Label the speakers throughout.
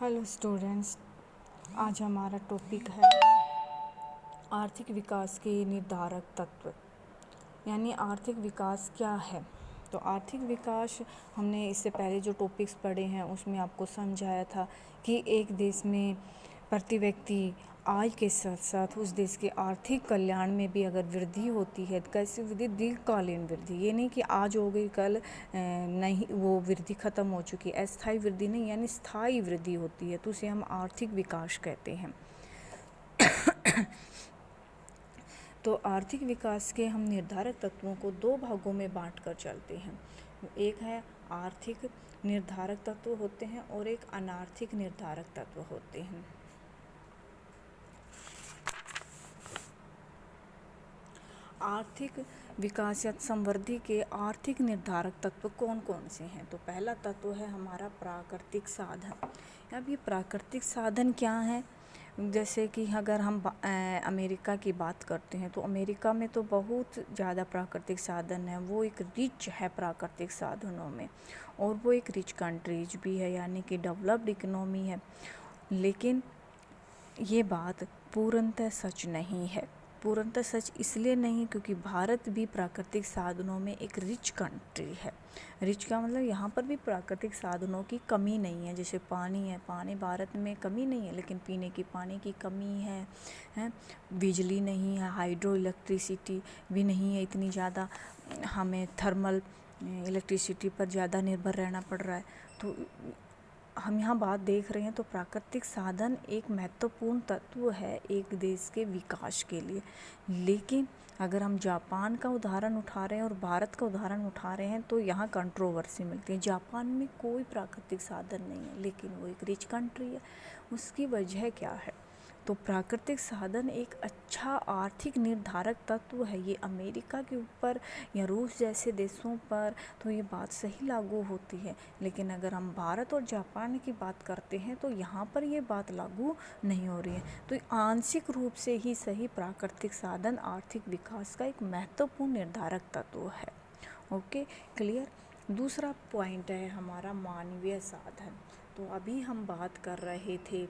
Speaker 1: Hello students, आज हमारा topic है आर्थिक विकास के निर्धारक तत्व। यानी आर्थिक विकास क्या है। तो आर्थिक विकास हमने इससे पहले जो टॉपिक्स पढ़े हैं उसमें आपको समझाया था कि एक देश में प्रति व्यक्ति आय के साथ साथ उस देश के आर्थिक कल्याण में भी अगर वृद्धि होती है तो कैसी वृद्धि, दीर्घकालीन वृद्धि। ये नहीं कि आज हो गई कल नहीं वो वृद्धि खत्म हो चुकी, अस्थायी वृद्धि नहीं, यानी स्थायी वृद्धि होती है तो उसे हम आर्थिक विकास कहते हैं। तो आर्थिक विकास के हम निर्धारक तत्वों को दो भागों में बांट कर चलते हैं। एक है आर्थिक निर्धारक तत्व होते हैं और एक अनार्थिक निर्धारक तत्व होते हैं। आर्थिक विकास या समृद्धि के आर्थिक निर्धारक तत्व कौन कौन से हैं। तो पहला तत्व है हमारा प्राकृतिक साधन। अब ये प्राकृतिक साधन क्या है, जैसे कि अगर हम अमेरिका की बात करते हैं तो अमेरिका में तो बहुत ज़्यादा प्राकृतिक साधन है। वो एक रिच है प्राकृतिक साधनों में और वो एक रिच कंट्रीज भी है, यानी कि डेवलप्ड इकोनॉमी है। लेकिन ये बात पूर्णतः सच नहीं है। पूर्णतः सच इसलिए नहीं क्योंकि भारत भी प्राकृतिक साधनों में एक रिच कंट्री है। रिच का मतलब यहाँ पर भी प्राकृतिक साधनों की कमी नहीं है। जैसे पानी है, पानी भारत में कमी नहीं है, लेकिन पीने की पानी की कमी है। बिजली नहीं है, हाइड्रो इलेक्ट्रिसिटी भी नहीं है इतनी ज़्यादा, हमें थर्मल इलेक्ट्रिसिटी पर ज़्यादा निर्भर रहना पड़ रहा है। तो हम यहाँ बात देख रहे हैं तो प्राकृतिक साधन एक महत्वपूर्ण तत्व है एक देश के विकास के लिए। लेकिन अगर हम जापान का उदाहरण उठा रहे हैं और भारत का उदाहरण उठा रहे हैं तो यहाँ कंट्रोवर्सी मिलती है। जापान में कोई प्राकृतिक साधन नहीं है लेकिन वो एक रिच कंट्री है। उसकी वजह क्या है? तो प्राकृतिक साधन एक अच्छा आर्थिक निर्धारक तत्व है। ये अमेरिका के ऊपर या रूस जैसे देशों पर तो ये बात सही लागू होती है, लेकिन अगर हम भारत और जापान की बात करते हैं तो यहाँ पर ये बात लागू नहीं हो रही है। तो आंशिक रूप से ही सही प्राकृतिक साधन आर्थिक विकास का एक महत्वपूर्ण निर्धारक तत्व है। Okay, clear. दूसरा पॉइंट है हमारा मानवीय साधन। तो अभी हम बात कर रहे थे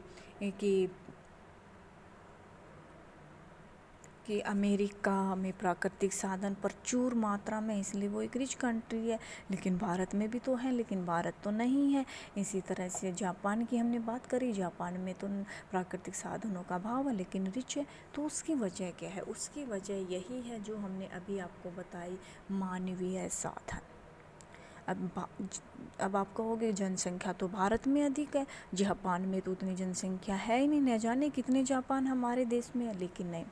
Speaker 1: कि अमेरिका में प्राकृतिक साधन प्रचुर मात्रा में, इसलिए वो एक रिच कंट्री है। लेकिन भारत में भी तो है, लेकिन भारत तो नहीं है। इसी तरह से जापान की हमने बात करी, जापान में तो प्राकृतिक साधनों का अभाव है लेकिन रिच है। तो उसकी वजह क्या है? उसकी वजह यही है जो हमने अभी आपको बताई, मानवीय साधन। अब आप कहोगे जनसंख्या तो भारत में अधिक है, जापान में तो उतनी जनसंख्या है ही नहीं, न जाने कितने जापान हमारे देश में है। लेकिन नहीं,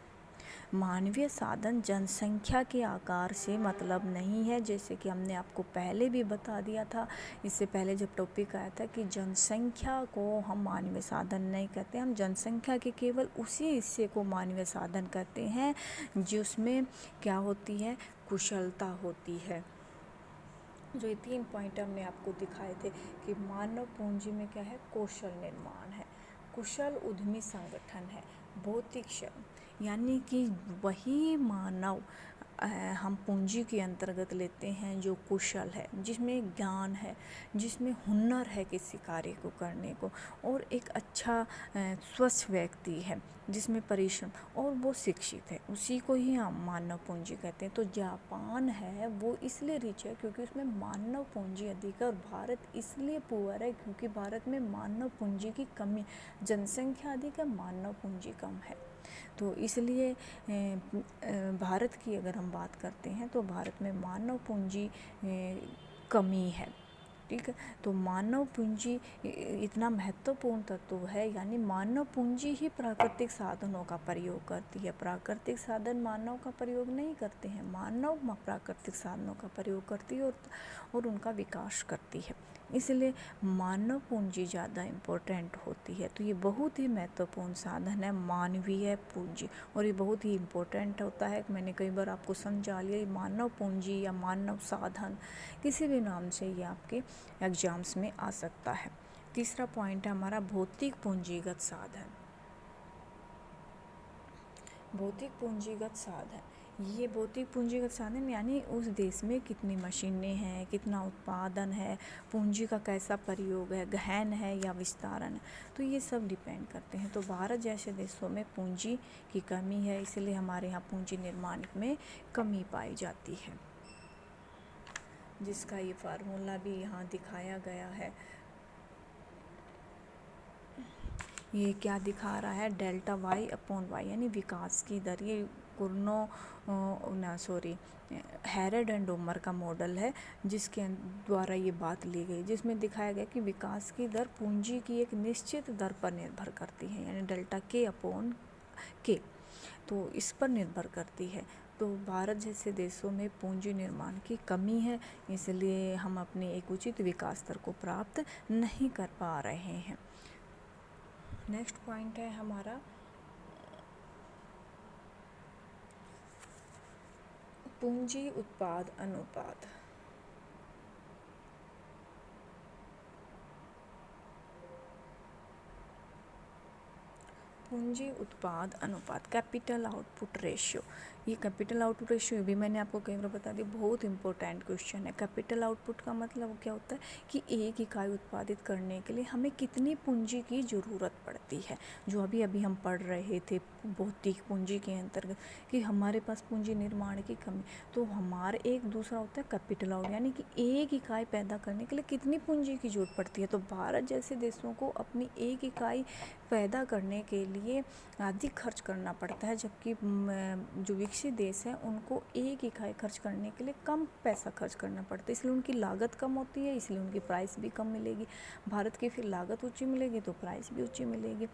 Speaker 1: मानवीय साधन जनसंख्या के आकार से मतलब नहीं है। जैसे कि हमने आपको पहले भी बता दिया था, इससे पहले जब टॉपिक आया था कि जनसंख्या को हम मानवीय साधन नहीं कहते, हम जनसंख्या के केवल उसी हिस्से को मानवीय साधन कहते हैं जिसमें क्या होती है, कुशलता होती है। जो ये 3 पॉइंट हमने आपको दिखाए थे कि मानव पूंजी में क्या है, कौशल निर्माण है, कुशल उद्यमी संगठन है, भौतिक श्रम, यानी कि वही मानव हम पूंजी के अंतर्गत लेते हैं जो कुशल है, जिसमें ज्ञान है, जिसमें हुनर है किसी कार्य को करने को, और एक अच्छा स्वस्थ व्यक्ति है जिसमें परिश्रम और वो शिक्षित है, उसी को ही हम मानव पूंजी कहते हैं। तो जापान है वो इसलिए रिच है क्योंकि उसमें मानव पूंजी अधिक है, और भारत इसलिए पुअर है क्योंकि भारत में मानव पूंजी की कमी, जनसंख्या अधिक है, मानव पूंजी कम है। तो इसलिए भारत की अगर हम बात करते हैं तो भारत में मानव पूंजी कमी है। ठीक है, तो मानव पूंजी इतना महत्वपूर्ण तत्व है, यानी मानव पूंजी ही प्राकृतिक साधनों का प्रयोग करती है। प्राकृतिक साधन मानव का प्रयोग नहीं करते हैं, मानव प्राकृतिक साधनों का प्रयोग करती है और उनका विकास करती है। इसलिए मानव पूंजी ज़्यादा इम्पोर्टेंट होती है। तो ये बहुत ही महत्वपूर्ण साधन है मानवीय पूंजी, और ये बहुत ही इम्पोर्टेंट होता है। मैंने कई बार आपको समझा लिया, मानव पूंजी या मानव साधन किसी भी नाम से ये आपके एग्जाम्स में आ सकता है। तीसरा पॉइंट है हमारा भौतिक पूंजीगत साधन। भौतिक पूंजीगत साधन ये भौतिक पूंजीगत साधन यानी उस देश में कितनी मशीनें हैं, कितना उत्पादन है, पूंजी का कैसा प्रयोग है, गहन है या विस्तारण है, तो ये सब डिपेंड करते हैं। तो भारत जैसे देशों में पूंजी की कमी है, इसलिए हमारे यहाँ पूंजी निर्माण में कमी पाई जाती है, जिसका ये फार्मूला भी यहाँ दिखाया गया है। ये क्या दिखा रहा है, डेल्टा वाई अपॉन वाई यानी विकास की दर। ये हैरेड एंड डोमर का मॉडल है, जिसके द्वारा ये बात ली गई, जिसमें दिखाया गया कि विकास की दर पूंजी की एक निश्चित दर पर निर्भर करती है, यानी डेल्टा के अपॉन के, तो इस पर निर्भर करती है। तो भारत जैसे देशों में पूंजी निर्माण की कमी है, इसलिए हम अपने एक उचित विकास दर को प्राप्त नहीं कर पा रहे हैं। नेक्स्ट पॉइंट है हमारा पूंजी उत्पाद अनुपात। पूंजी उत्पाद अनुपात, कैपिटल आउटपुट रेशियो। ये कैपिटल आउटपुट रेशियो भी मैंने आपको कई बार बता दी, बहुत इंपॉर्टेंट क्वेश्चन है। कैपिटल आउटपुट का मतलब क्या होता है कि एक इकाई उत्पादित करने के लिए हमें कितनी पूंजी की ज़रूरत पड़ती है, जो अभी अभी हम पढ़ रहे थे भौतिक पूंजी के अंतर्गत कि हमारे पास पूंजी निर्माण की कमी। तो हमारा एक दूसरा होता है कैपिटल आउट, यानी कि एक इकाई पैदा करने के लिए कितनी पूंजी की जरूरत पड़ती है। तो भारत जैसे देशों को अपनी एक इकाई पैदा करने के लिए अधिक खर्च करना पड़ता है, जबकि जो विकसित देश हैं उनको एक इकाई खर्च करने के लिए कम पैसा खर्च करना पड़ता है, इसलिए उनकी लागत कम होती है, इसलिए उनकी प्राइस भी कम मिलेगी। भारत की फिर लागत ऊंची मिलेगी तो प्राइस भी ऊंची मिलेगी।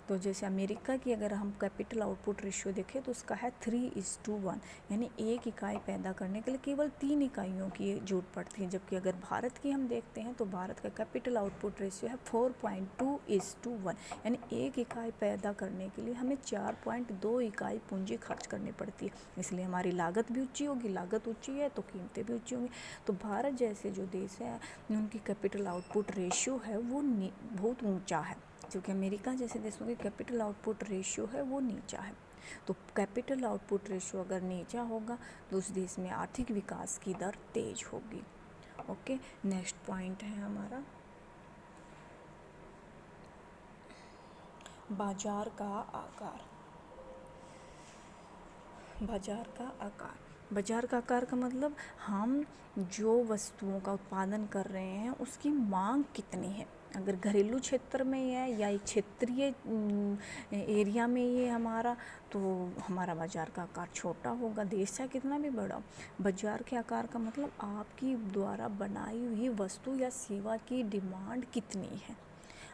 Speaker 1: तो जैसे अमेरिका की अगर हम कैपिटल आउटपुट रेशियो देखें तो उसका है 3:1, यानी एक इकाई पैदा करने के लिए केवल 3 इकाइयों की जरूरत पड़ती है। जबकि अगर भारत की हम देखते हैं तो भारत का कैपिटल आउटपुट रेशियो है 4.2:1, यानी एक इकाई पैदा करने के लिए हमें 4.2 इकाई पूंजी खर्च करनी पड़ती है, इसलिए हमारी लागत भी ऊंची होगी। लागत ऊंची है तो कीमतें भी ऊंची होंगी। तो भारत जैसे जो देश है उनकी कैपिटल आउटपुट रेशियो है वो बहुत ऊंचा है, क्योंकि अमेरिका जैसे देशों की कैपिटल आउटपुट रेशियो है वो नीचा है। तो कैपिटल आउटपुट रेशियो अगर नीचा होगा तो उस देश में आर्थिक विकास की दर तेज होगी। ओके, नेक्स्ट पॉइंट है हमारा बाजार का आकार। बाजार का आकार, बाजार का आकार का मतलब हम जो वस्तुओं का उत्पादन कर रहे हैं उसकी मांग कितनी है। अगर घरेलू क्षेत्र में है या एक क्षेत्रीय एरिया में ये हमारा, तो हमारा बाजार का आकार छोटा होगा, देश चाहे कितना भी बड़ा। बाजार के आकार का मतलब आपकी द्वारा बनाई हुई वस्तु या सेवा की डिमांड कितनी है।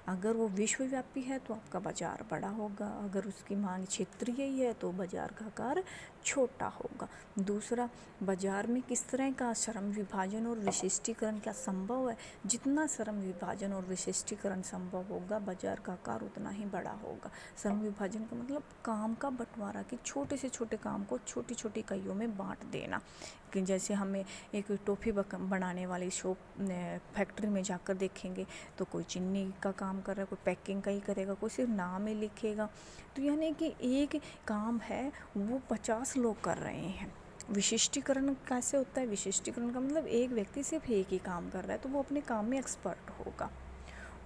Speaker 1: अगर वो विश्वव्यापी है तो आपका बाजार बड़ा होगा, अगर उसकी मांग क्षेत्रीय ही है तो बाजार का आकार छोटा होगा। दूसरा, बाजार में किस तरह का श्रम विभाजन और विशिष्टीकरण क्या संभव है। जितना श्रम विभाजन और विशिष्टीकरण संभव होगा बाजार का आकार उतना ही बड़ा होगा। श्रम विभाजन का मतलब काम का बंटवारा, कि छोटे से छोटे काम को छोटी छोटी इकाइयों में बांट देना। कि जैसे हमें एक टॉफ़ी बनाने वाली शॉप फैक्ट्री में जाकर देखेंगे तो कोई चीनी का काम कर रहा है, कोई पैकिंग का ही करेगा, कोई सिर्फ नाम ही लिखेगा। तो यानी कि एक काम है वो 50 लोग कर रहे हैं। विशिष्टीकरण कैसे होता है, विशिष्टीकरण का मतलब एक व्यक्ति सिर्फ एक ही काम कर रहा है तो वो अपने काम में एक्सपर्ट होगा।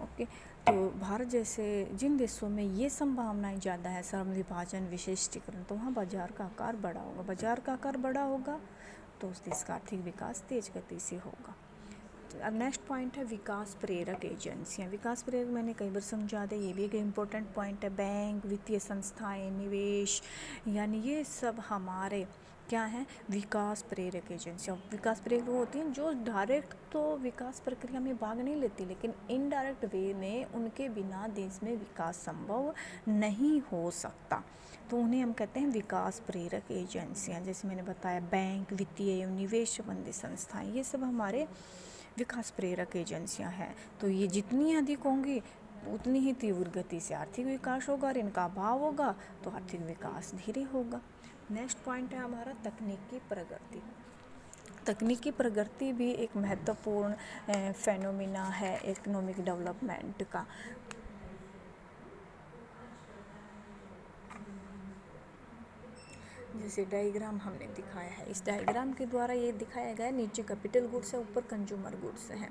Speaker 1: ओके, तो भारत जैसे जिन देशों में ये संभावनाएं ज़्यादा है, श्रम विभाजन विशिष्टीकरण, तो वहाँ बाजार का आकार बड़ा होगा। बाजार का आकार बड़ा होगा तो उस देश का आर्थिक विकास तेज गति से होगा। अब नेक्स्ट पॉइंट है विकास प्रेरक एजेंसियाँ। विकास प्रेरक मैंने कई बार समझा दिया, ये भी एक इम्पोर्टेंट पॉइंट है। बैंक, वित्तीय संस्थाएं, निवेश, यानी ये सब हमारे क्या है, विकास प्रेरक एजेंसियाँ। विकास प्रेरक वो होती हैं जो डायरेक्ट तो विकास प्रक्रिया में भाग नहीं लेती, लेकिन इनडायरेक्ट वे में उनके बिना देश में विकास संभव नहीं हो सकता, तो उन्हें हम कहते हैं विकास प्रेरक एजेंसियाँ। जैसे मैंने बताया बैंक, वित्तीय एवं निवेश संबंधी संस्थाएं, ये सब हमारे विकास प्रेरक एजेंसियां हैं। तो ये जितनी अधिक होंगी उतनी ही तीव्र गति से आर्थिक विकास होगा, और इनका अभाव होगा तो आर्थिक विकास धीरे होगा। नेक्स्ट पॉइंट है हमारा तकनीकी प्रगति। तकनीकी प्रगति भी एक महत्वपूर्ण फेनोमिना है इकोनॉमिक डेवलपमेंट का। जैसे डायग्राम हमने दिखाया है, इस डायग्राम के द्वारा ये दिखाया गया है, नीचे कैपिटल गुड्स है, ऊपर कंज्यूमर गुड्स है।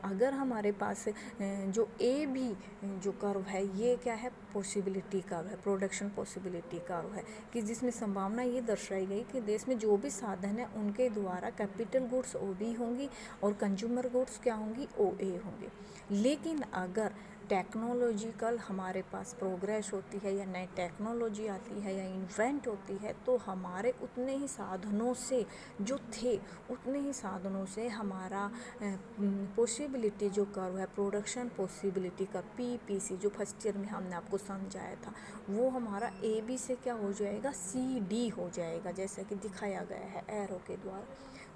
Speaker 1: अगर हमारे पास जो ए बी जो कर्व है, ये क्या है, पॉसिबिलिटी कर्व है, प्रोडक्शन पॉसिबिलिटी कर्व है, कि जिसमें संभावना ये दर्शाई गई कि देश में जो भी साधन है उनके द्वारा कैपिटल गुड्स ओ बी होंगी और कंज्यूमर गुड्स क्या होंगी, ओ ए होंगी। लेकिन अगर टेक्नोलॉजिकल हमारे पास प्रोग्रेस होती है या नई टेक्नोलॉजी आती है या इन्वेंट होती है, तो हमारे उतने ही साधनों से जो थे उतने ही साधनों से हमारा पॉसिबिलिटी जो कर्व है, प्रोडक्शन पॉसिबिलिटी का PPC, जो फर्स्ट ईयर में हमने आपको समझाया था, वो हमारा AB से क्या हो जाएगा, CD हो जाएगा, जैसा कि दिखाया गया है एरो के द्वारा।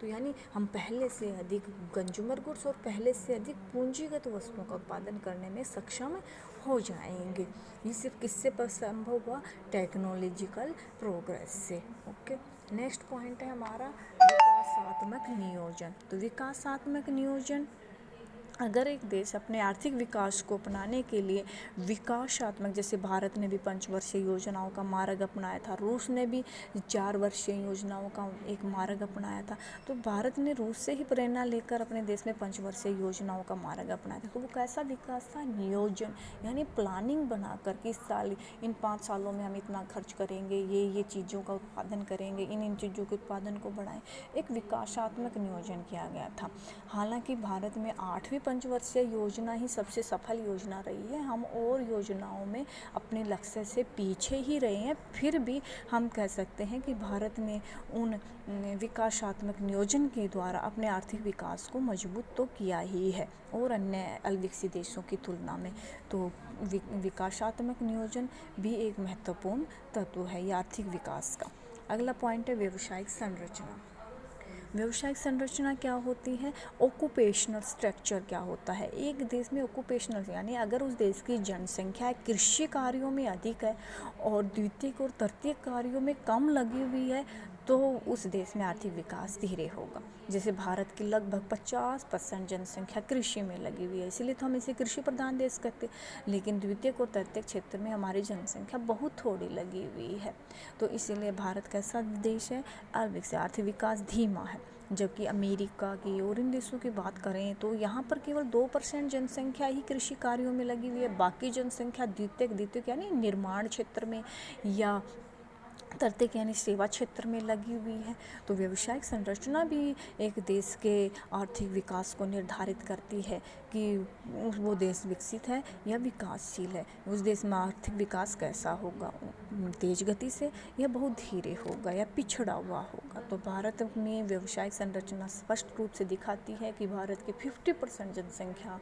Speaker 1: तो यानी हम पहले से अधिक कंज्यूमर गुड्स और पहले से अधिक पूंजीगत वस्तुओं का उत्पादन करने में सक्षम हो जाएंगे। ये सिर्फ किससे संभव हुआ, टेक्नोलॉजिकल प्रोग्रेस से। ओके, नेक्स्ट पॉइंट है हमारा विकासात्मक नियोजन। तो विकासात्मक नियोजन, अगर एक देश अपने आर्थिक विकास को अपनाने के लिए विकासात्मक, जैसे भारत ने भी 5 वर्षीय योजनाओं का मार्ग अपनाया था, रूस ने भी 4 वर्षीय योजनाओं का एक मार्ग अपनाया था, तो भारत ने रूस से ही प्रेरणा लेकर अपने देश में 5 वर्षीय योजनाओं का मार्ग अपनाया था। तो वो कैसा विकास था, नियोजन, यानी प्लानिंग बनाकर कि इस साल, इन 5 सालों में हम इतना खर्च करेंगे, ये चीज़ों का उत्पादन करेंगे, इन चीज़ों के उत्पादन को बढ़ाएं, एक विकासात्मक नियोजन किया गया था। हालांकि भारत में 8वीं पंचवर्षीय योजना ही सबसे सफल योजना रही है, हम और योजनाओं में अपने लक्ष्य से पीछे ही रहे हैं, फिर भी हम कह सकते हैं कि भारत ने उन विकासात्मक नियोजन के द्वारा अपने आर्थिक विकास को मजबूत तो किया ही है और अन्य अविकसित देशों की तुलना में। तो विकासात्मक नियोजन भी एक महत्वपूर्ण तत्व है ये आर्थिक विकास का। अगला पॉइंट है व्यावसायिक संरचना। व्यावसायिक संरचना क्या होती है, ऑक्यूपेशनल स्ट्रक्चर क्या होता है। एक देश में ऑक्यूपेशनल यानी अगर उस देश की जनसंख्या कृषि कार्यों में अधिक है और द्वितीयक और तृतीयक कार्यों में कम लगी हुई है, तो उस देश में आर्थिक विकास धीरे होगा। जैसे भारत की लगभग 50% जनसंख्या कृषि में लगी हुई है, इसलिए तो हम इसे कृषि प्रधान देश कहते हैं। लेकिन द्वितीयक और तृतीयक क्षेत्र में हमारी जनसंख्या बहुत थोड़ी लगी हुई है, तो इसीलिए भारत कैसा देश है, अविकसित, आर्थिक विकास धीमा है। जबकि अमेरिका की और इन देशों की बात करें तो यहाँ पर केवल 2% जनसंख्या ही कृषि कार्यों में लगी हुई है, बाकी जनसंख्या द्वितीयक यानी निर्माण क्षेत्र में या तृतीयक यानी सेवा क्षेत्र में लगी हुई है। तो व्यावसायिक संरचना भी एक देश के आर्थिक विकास को निर्धारित करती है कि वो देश विकसित है या विकासशील है, उस देश में आर्थिक विकास कैसा होगा, तेज गति से या बहुत धीरे होगा या पिछड़ा हुआ होगा। तो भारत में व्यावसायिक संरचना स्पष्ट रूप से दिखाती है कि भारत की 50% जनसंख्या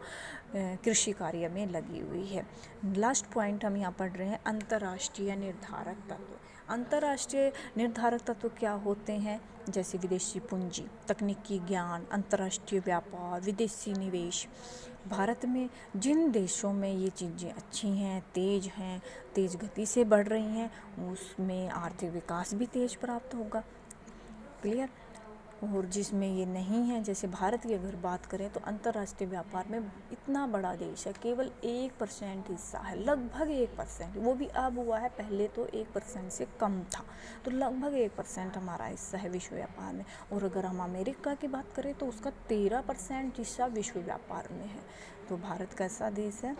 Speaker 1: कृषि कार्य में लगी हुई है। लास्ट पॉइंट हम यहाँ पढ़ रहे हैं, अंतर्राष्ट्रीय निर्धारक तत्व। अंतर्राष्ट्रीय निर्धारक तत्व क्या होते हैं, जैसे विदेशी पूंजी, तकनीकी ज्ञान, अंतर्राष्ट्रीय व्यापार, विदेशी निवेश। भारत में जिन देशों में ये चीज़ें अच्छी हैं, तेज गति से बढ़ रही हैं, उसमें आर्थिक विकास भी तेज प्राप्त होगा। क्लियर। और जिसमें ये नहीं है, जैसे भारत की अगर बात करें तो अंतर्राष्ट्रीय व्यापार में इतना बड़ा देश है, केवल 1% हिस्सा है, लगभग 1%, वो भी अब हुआ है, पहले तो 1% से कम था। तो लगभग 1% हमारा हिस्सा है विश्व व्यापार में। और अगर हम अमेरिका की बात करें तो उसका 13% हिस्सा विश्व व्यापार में है। तो भारत कैसा देश है,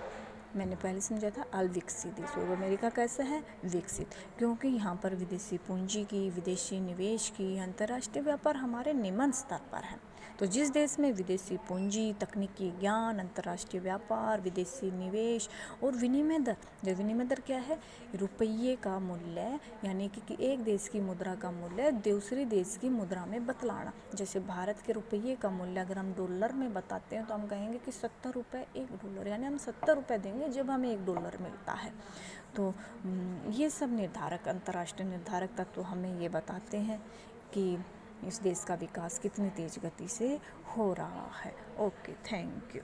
Speaker 1: मैंने पहले समझा था अविकसित देश, और अमेरिका कैसा है, विकसित, क्योंकि यहाँ पर विदेशी पूंजी की, विदेशी निवेश की, अंतर्राष्ट्रीय व्यापार हमारे निम्न स्तर पर है। तो जिस देश में विदेशी पूंजी, तकनीकी ज्ञान, अंतर्राष्ट्रीय व्यापार, विदेशी निवेश और विनिमय दर, जो विनिमय दर क्या है, रुपये का मूल्य, यानी कि एक देश की मुद्रा का मूल्य दूसरे देश की मुद्रा में बतलाना। जैसे भारत के रुपये का मूल्य अगर हम डॉलर में बताते हैं तो हम कहेंगे कि 70 रुपये $1, यानी हम 70 रुपये देंगे जब हमें $1 मिलता है। तो ये सब निर्धारक, अंतर्राष्ट्रीय निर्धारक तत्व हमें ये बताते हैं कि इस देश का विकास कितनी तेज गति से हो रहा है। Okay, thank you.